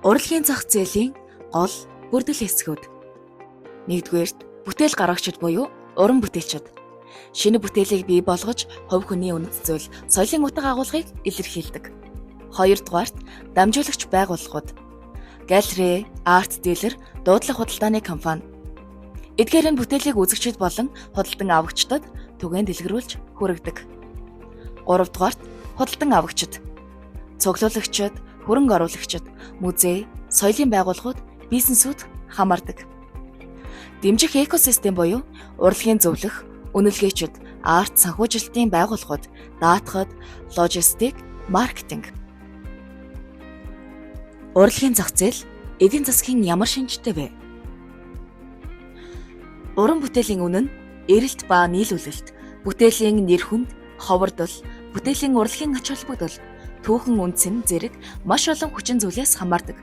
Урлагийн зах зээлийн гол бүрдэл хэсгүүд. 1-р бүтээл гаргагчид буюу уран бүтээлчид. Шинэ бүтээлийг бий болгож хувь хүний үнэт зүйл, соёлын утга агуулгыг илэрхийлдэг. 2-р дамжуулагч байгууллагууд. Галерей, арт дилер, дуудлага худалдааны компани. Эдгээр нь бүтээлийг үзэгчид болон худалдан авагчдад түгээн дэлгэрүүлж хүргэдэг. 3-р худалдан авагчид. Цуглуулагчид, хөрөнгө оруулагчид, музей, соёлын байгууллагууд, бизнесүүд хамаардаг. Дэмжих экосистем буюу урлагийн зөвлөх, үнэлгээчид, арт санхүүжилтийн байгууллагууд, даатгад, логистик, маркетинг. Урлагийн зах зээл эдийн засгийн ямар шинжтэй вэ? Уран бүтээлийн үнэ нь эрэлт ба нийлүүлэлт, бүтээлийн нэр хүнд, ховордол, бүтээлийн урлагийн ач холбогдол, түүхэн үндэс зэрэг маш олон хүчин зүйлээс хамаардаг.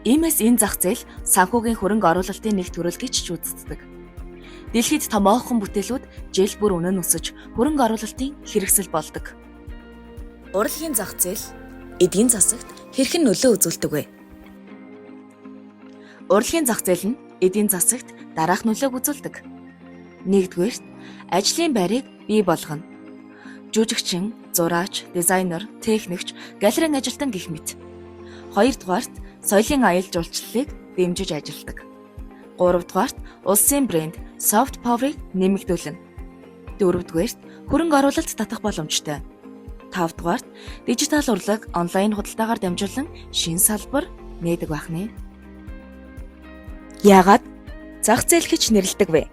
Иймээс энэ зах зээл санхүүгийн хөрөнгө оруулалтын нэг төрөл гэж ч үздэг. Дэлхийд томоохон бүтээлүүд жил бүр үнэ нь өсөж, хөрөнгө оруулалтын хэрэгсэл болдог. Урлагийн зах зээл эдийн засагт хэрхэн нөлөө үзүүлдэг вэ? Урлагийн зах зээл нь эдийн засагт дараах нөлөөг үзүүлдэг. 1-р ажлын байрыг бий болгоно. Жүжигчин, зураач, дизайнер, техникч, галерейн ажилтан гэх мэт. 2-р соёлын аялал жуулчлалыг дэмжиж ажилладаг. 3-р улсын брэнд, soft power-ыг нэмэгдүүлнэ. 4-р хөрөнгө оруулалт татах боломжтой. 5-р дижитал урлаг, онлайн худалдаагаар дамжуулан шинэ салбар нээдэг байна. Яагаад зах зээл гэж нэрлэдэг вэ?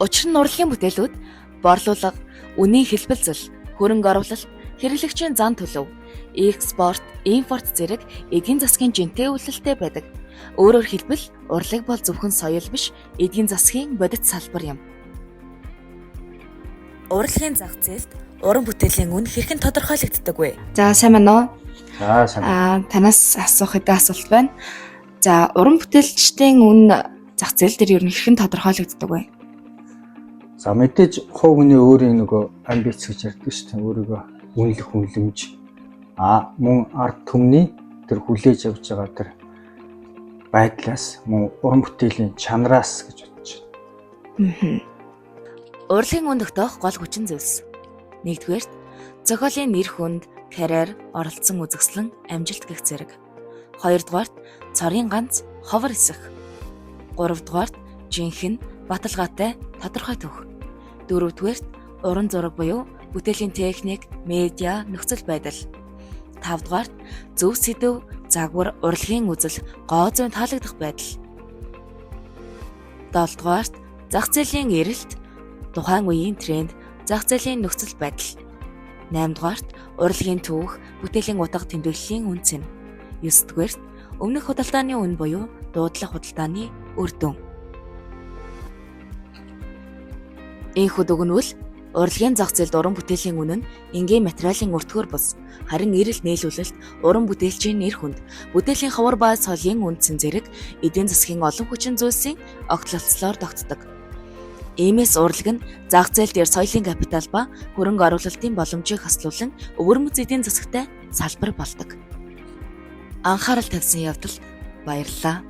Учир нь урлагийн бүтээлүүд борлуулга, үнийн хэлбэлзэл, хөрөнгө оруулалт, хэрэглэгчийн зан төлөв, экспорт, импорт зэрэг эдийн засгийн жинтэй үйлдэлтэй байдаг. Өөрөөр хэлбэл урлаг бол зөвхөн соёл биш, эдийн засгийн бодит салбар юм. Урлагийн зах зээлд уран бүтээлийн үнэ хэрхэн тодорхойлогддог вэ? За сайн байна уу? За сайн. Танаас асуух хэдэн асуулт байна. За уран бүтээлчдийн үнэ зах зээл дээр ер нь хэрхэн тодорхойлогддог вэ? За мэдээж хувь хүний өөрийн нөгөө амбиц гэж ярьдаг шүү дээ. Өөрийгөө үнэлэх үнэлэмж мөн арт түмний тэр хүлээж авч байгаа тэр байдлаас мөн уран бүтээлийн чанараас гэж бодож байна. Урлагийн үн тогтоох гол хүчин зүйлс. 1-р зохиолын нэр хүнд, карьер, оролцсон үзэсгэлэн, амжилт гэх зэрэг. 2-р цорын ганц ховор эсэх. 3-р жинхэнэ баталгаатай тодорхой төх. 4-р уран зураг буюу бүтээлийн техник, медиа, нөхцөл байдал. 5-р зөв сэдэв, загвар, урлагийн үзэл, гоо зүйн таалагдах байдал. 7-р зах зээлийн эрэлт, тухайн үеийн тренд, зах зээлийн нөхцөл байдал. 8-р урлагийн түүх, бүтээлийн утга тэмдэглэлийн үнц. 9-р өмнөх худалдааны үн буюу дуудлага худалдааны үр дүн. Энэхүү дүгнвэл урлагийн зах зээлд уран бүтээлийн үнэ нь энгийн материалын өртгөр бус, харин эрэл нийлүүлэлт, уран бүтээлчийн нэр хүнд, бүтээлийн ховор ба соёлын үндсэн зэрэг эдийн засгийн олон хүчин зүйлсийн огтлолцлоор тогтдог. Иймээс урлаг нь зах зээл дээр соёлын капитал ба хөрөнгө оруулалтын боломжийг хаслуулан өвөрмөц эдийн засагтай салбар болдог. Анхаарал тавьсан явдал баярлалаа.